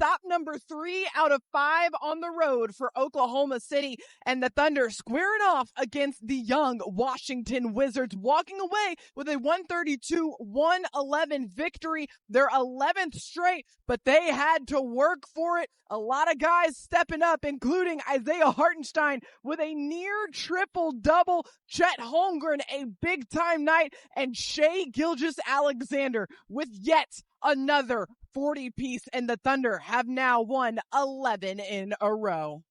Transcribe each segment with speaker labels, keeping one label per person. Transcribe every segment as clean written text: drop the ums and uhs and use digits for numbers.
Speaker 1: stop number 3 out of 5 on the road for Oklahoma City, and the Thunder squaring off against the young Washington Wizards, walking away with a 132-111 victory, their 11th straight, but they had to work for it. A lot of guys stepping up, including Isaiah Hartenstein with a near triple-double, Chet Holmgren a big-time night, and Shai Gilgeous-Alexander with yet another 40-piece, and the Thunder have now won 11 in a row.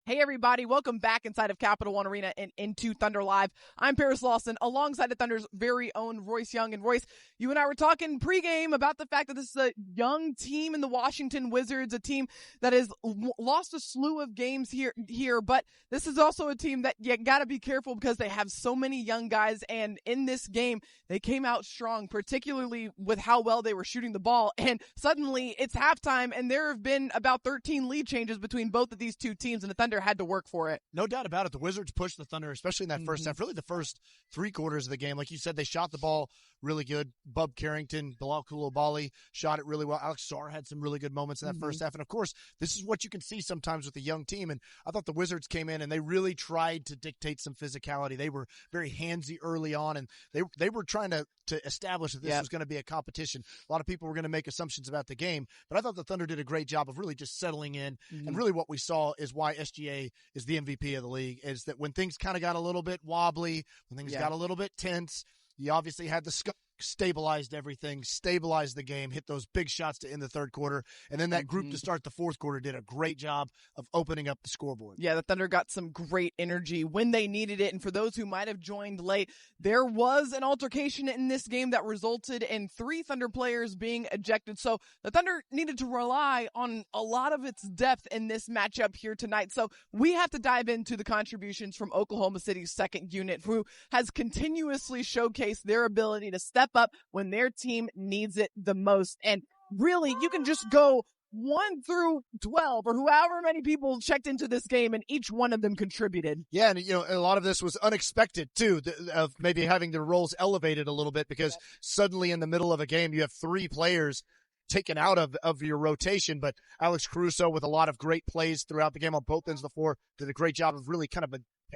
Speaker 1: Hey everybody, welcome back inside of Capital One Arena and into Thunder Live. I'm Paris Lawson alongside the Thunder's very own Royce Young. And Royce, you and I were talking pregame about the fact that this is a young team in the Washington Wizards, a team that has lost a slew of games here, but this is also a team that you gotta be careful because they have so many young guys, and in this game, they came out strong, particularly with how well they were shooting the ball, and suddenly it's halftime, and there have been about 13 lead changes between both of these two teams, and the Thunder had to work for it.
Speaker 2: No doubt about it. The Wizards pushed the Thunder, especially in that first half, really the first 3 quarters of the game. Like you said, they shot the ball really good. Bub Carrington, Bilal Coulibaly shot it really well. Alex Sarr had some really good moments in that first half. And of course, this is what you can see sometimes with a young team. And I thought the Wizards came in and they really tried to dictate some physicality. They were very handsy early on, and they were trying to establish that this was going to be a competition. A lot of people were going to make assumptions about the game, but I thought the Thunder did a great job of really just settling in. And really what we saw is why SGA is the MVP of the league, is that when things kind of got a little bit wobbly, when things got a little bit tense, you obviously had the stabilized everything, stabilized the game, hit those big shots to end the third quarter, and then that group to start the fourth quarter did a great job of opening up the scoreboard.
Speaker 1: Yeah, the Thunder got some great energy when they needed it, and for those who might have joined late, there was an altercation in this game that resulted in 3 Thunder players being ejected, so the Thunder needed to rely on a lot of its depth in this matchup here tonight, so we have to dive into the contributions from Oklahoma City's second unit, who has continuously showcased their ability to step up when their team needs it the most. And really, you can just go 1 through 12 or however many people checked into this game, and each one of them contributed.
Speaker 2: Yeah, and a lot of this was unexpected too, of maybe having their roles elevated a little bit, because suddenly in the middle of a game you have 3 players taken out of your rotation. But Alex Caruso, with a lot of great plays throughout the game on both ends of the floor, did a great job of really kind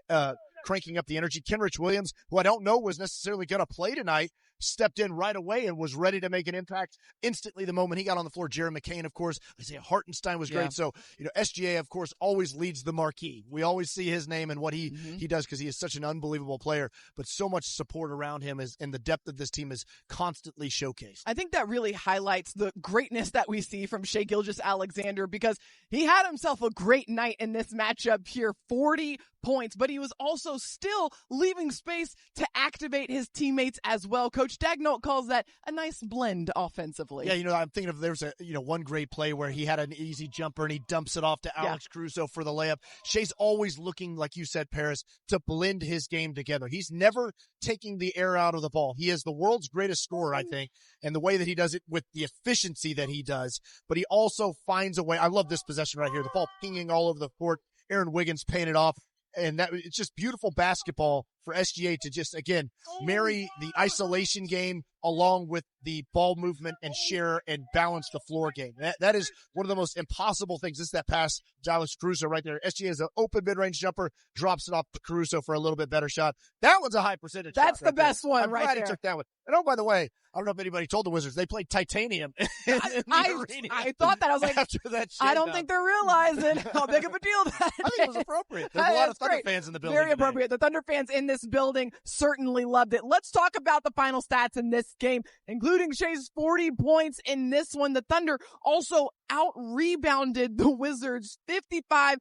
Speaker 2: of cranking up the energy. Kenrich Williams, who I don't know was necessarily going to play tonight, stepped in right away and was ready to make an impact instantly the moment he got on the floor. Jared McCain, of course. Isaiah Hartenstein was great. So, SGA, of course, always leads the marquee. We always see his name and what he does, because he is such an unbelievable player, but so much support around him and the depth of this team is constantly showcased.
Speaker 1: I think that really highlights the greatness that we see from Shai Gilgeous-Alexander, because he had himself a great night in this matchup here, 40 points, but he was also still leaving space to activate his teammates as well. Coach Dagnall calls that a nice blend offensively.
Speaker 2: Yeah, I'm thinking of, there's one great play where he had an easy jumper and he dumps it off to Alex Caruso for the layup. Shai's always looking, like you said, Paris, to blend his game together. He's never taking the air out of the ball. He is the world's greatest scorer, I think, and the way that he does it with the efficiency that he does, but he also finds a way. I love this possession right here. The ball pinging all over the court. Aaron Wiggins paying it off. And it's just beautiful basketball for SGA to just, again, marry the isolation game along with the ball movement and share and balance the floor game. That is one of the most impossible things. This is that pass to Alex Caruso right there. SGA is an open mid-range jumper, drops it off to Caruso for a little bit better shot. That one's a high percentage
Speaker 1: That's
Speaker 2: shot
Speaker 1: the best one
Speaker 2: I'm
Speaker 1: right
Speaker 2: glad
Speaker 1: there.
Speaker 2: He took that one. And oh, by the way, I don't know if anybody told the Wizards, they played titanium in the arena.
Speaker 1: I thought that. I was like,
Speaker 2: after that
Speaker 1: I don't think they're realizing how big of a deal that
Speaker 2: I think it was appropriate. There's a lot of Thunder fans in the building.
Speaker 1: Very appropriate. The Thunder fans in this building certainly loved it. Let's talk about the final stats in this game, including Shai's 40 points in this one. The Thunder also out-rebounded the Wizards 55-34.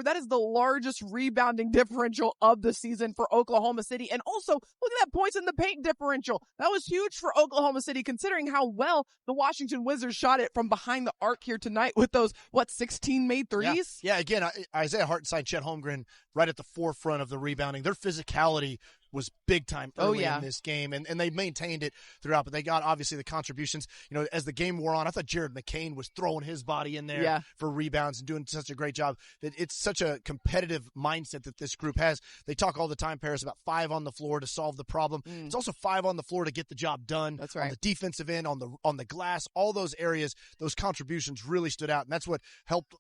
Speaker 1: That is the largest rebounding differential of the season for Oklahoma City. And also, look at that points in the paint differential. That was huge for Oklahoma City, considering how well the Washington Wizards shot it from behind the arc here tonight with those, 16 made threes?
Speaker 2: Yeah, again, Isaiah Hartenstein, Chet Holmgren, right at the forefront of the rebounding. Their physicality was big time early in this game, and they maintained it throughout, but they got, obviously, the contributions. You know, as the game wore on, I thought Jared McCain was throwing his body in there for rebounds and doing such a great job. That it's such a competitive mindset that this group has. They talk all the time, Paris, about 5 on the floor to solve the problem. It's also 5 on the floor to get the job done.
Speaker 1: That's right.
Speaker 2: On the defensive end, on the glass, all those areas, those contributions really stood out, and that's what helped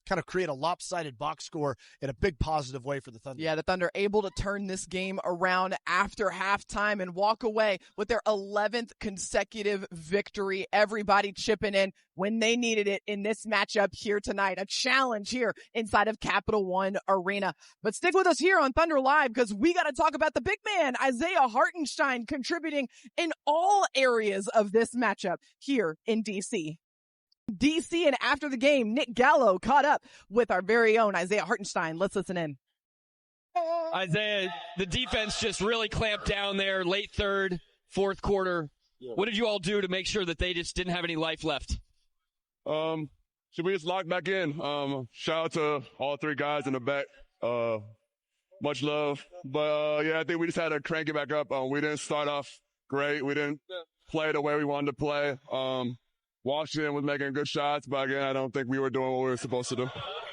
Speaker 2: kind of create a lopsided box score in a big positive way for the Thunder.
Speaker 1: Yeah, the Thunder able to turn this game around after halftime and walk away with their 11th consecutive victory. Everybody chipping in when they needed it in this matchup here tonight. A challenge here inside of Capital One Arena. But stick with us here on Thunder Live, because we got to talk about the big man, Isaiah Hartenstein, contributing in all areas of this matchup here in D.C. And after the game, Nick Gallo caught up with our very own Isaiah Hartenstein. Let's listen in.
Speaker 3: Isaiah, the defense just really clamped down there late third, fourth quarter. What did you all do to make sure that they just didn't have any life left?
Speaker 4: Should we just lock back in? Shout out to all 3 guys in the back. Much love. But, I think we just had to crank it back up. We didn't start off great. We didn't play the way we wanted to play. Washington was making good shots, but again, I don't think we were doing what we were supposed to do.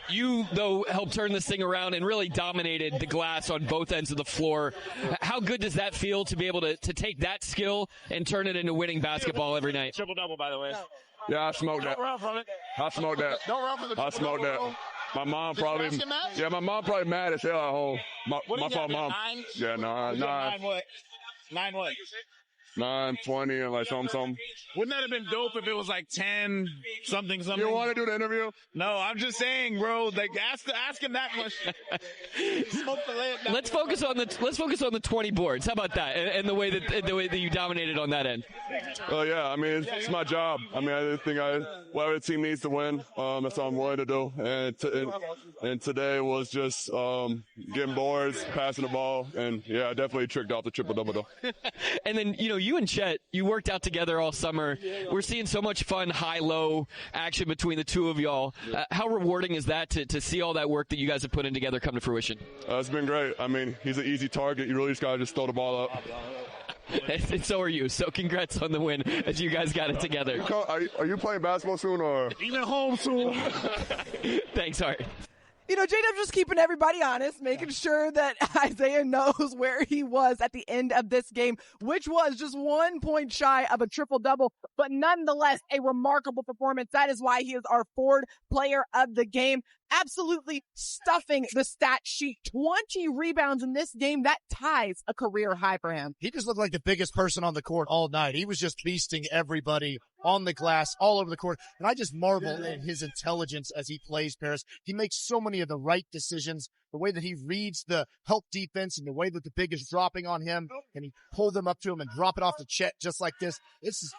Speaker 3: You, though, helped turn this thing around and really dominated the glass on both ends of the floor. How good does that feel to be able to take that skill and turn it into winning basketball every night?
Speaker 5: Triple-double, by the way.
Speaker 4: Yeah, I smoked that.
Speaker 5: Don't run from it.
Speaker 4: I smoked that.
Speaker 5: Don't run from the
Speaker 4: I smoked that. My mom probably mad as hell at home. My fault, Mom.
Speaker 5: 9?
Speaker 4: Yeah, 9.
Speaker 5: 9 what? 9 what?
Speaker 4: 9:20 and like something.
Speaker 5: Wouldn't that have been dope if it was like 10 something?
Speaker 4: You want to do the interview?
Speaker 5: No, I'm just saying, bro. Like, ask him that question. Smoke the layup.
Speaker 3: Let's focus on the 20 boards. How about that? And the way that you dominated on that end.
Speaker 4: Yeah, I mean, it's my job. I mean, I think whatever the team needs to win, that's what I'm willing to do. And today was just getting boards, passing the ball, and I definitely tricked off the triple-double though.
Speaker 3: And then, you and Chet, you worked out together all summer. We're seeing so much fun, high-low action between the two of y'all. How rewarding is that to see all that work that you guys have put in together come to fruition?
Speaker 4: It's been great. I mean, he's an easy target. You really just got to just throw the ball up.
Speaker 3: And so are you. So congrats on the win as you guys got it together.
Speaker 4: Are you playing basketball soon or?
Speaker 5: Even home soon.
Speaker 3: Thanks, Art.
Speaker 1: J-Dub just keeping everybody honest, making sure that Isaiah knows where he was at the end of this game, which was just 1 point shy of a triple-double, but nonetheless a remarkable performance. That is why he is our Ford Player of the Game. Absolutely stuffing the stat sheet. 20 rebounds in this game. That ties a career high for him.
Speaker 2: He just looked like the biggest person on the court all night. He was just feasting everybody on the glass, all over the court. And I just marvel at his intelligence as he plays, Paris. He makes so many of the right decisions. The way that he reads the help defense and the way that the big is dropping on him, and he pull them up to him and drop it off to Chet just like this.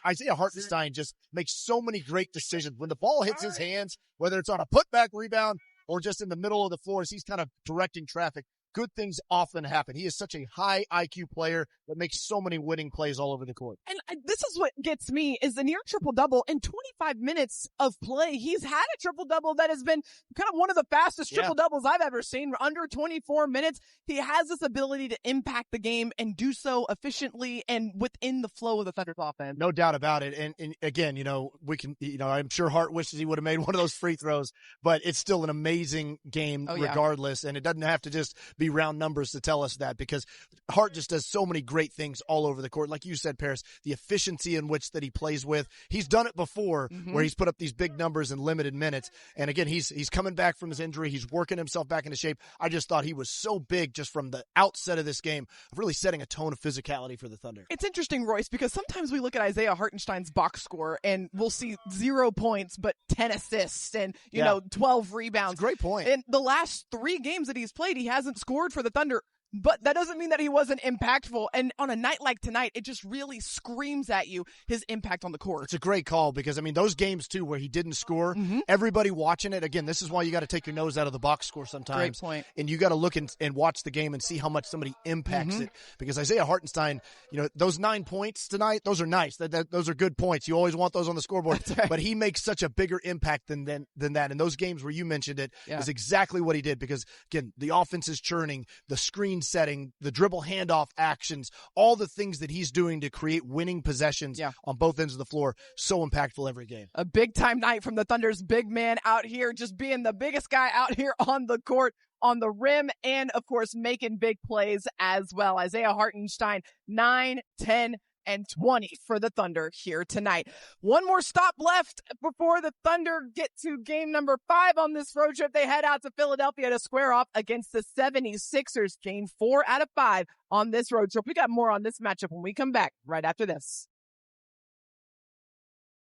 Speaker 2: Isaiah Hartenstein just makes so many great decisions. When the ball hits his hands, whether it's on a putback rebound or just in the middle of the floor as he's kind of directing traffic, good things often happen. He is such a high IQ player that makes so many winning plays all over the court.
Speaker 1: And this is what gets me, is the near triple-double. In 25 minutes of play, he's had a triple-double that has been kind of one of the fastest triple-doubles I've ever seen. Under 24 minutes, he has this ability to impact the game and do so efficiently and within the flow of the Thunder's offense.
Speaker 2: No doubt about it. And again, we can, I'm sure Hart wishes he would have made one of those free throws, but it's still an amazing game regardless. And it doesn't have to just be round numbers to tell us that, because Hart just does so many great things all over the court. Like you said, Paris, the efficiency in which that he plays with. He's done it before where he's put up these big numbers in limited minutes. And again, he's coming back from his injury. He's working himself back into shape. I just thought he was so big just from the outset of this game of really setting a tone of physicality for the Thunder.
Speaker 1: It's interesting, Royce, because sometimes we look at Isaiah Hartenstein's box score and we'll see 0 points, but 10 assists and, 12 rebounds.
Speaker 2: That's a great point.
Speaker 1: In the last 3 games that he's played, he hasn't scored for the Thunder. But that doesn't mean that he wasn't impactful. And on a night like tonight, it just really screams at you his impact on the court.
Speaker 2: It's a great call because, those games, too, where he didn't score, everybody watching it, again, this is why you got to take your nose out of the box score sometimes.
Speaker 1: Great point.
Speaker 2: And you got to look and watch the game and see how much somebody impacts it. Because Isaiah Hartenstein, those 9 points tonight, those are nice. Those are good points. You always want those on the scoreboard.
Speaker 1: Right.
Speaker 2: But he makes such a bigger impact than that. And those games where you mentioned it is exactly what he did because, again, the offense is churning, the screens setting, the dribble handoff actions, all the things that he's doing to create winning possessions on both ends of the floor. So impactful every game.
Speaker 1: A big-time night from the Thunder's big man out here, just being the biggest guy out here on the court, on the rim, and, of course, making big plays as well. Isaiah Hartenstein, 9, 10, and 20 for the Thunder here tonight. One more stop left before the Thunder get to game number 5 on this road trip. They head out to Philadelphia to square off against the 76ers. Game 4 out of 5 on this road trip. We got more on this matchup when we come back right after this.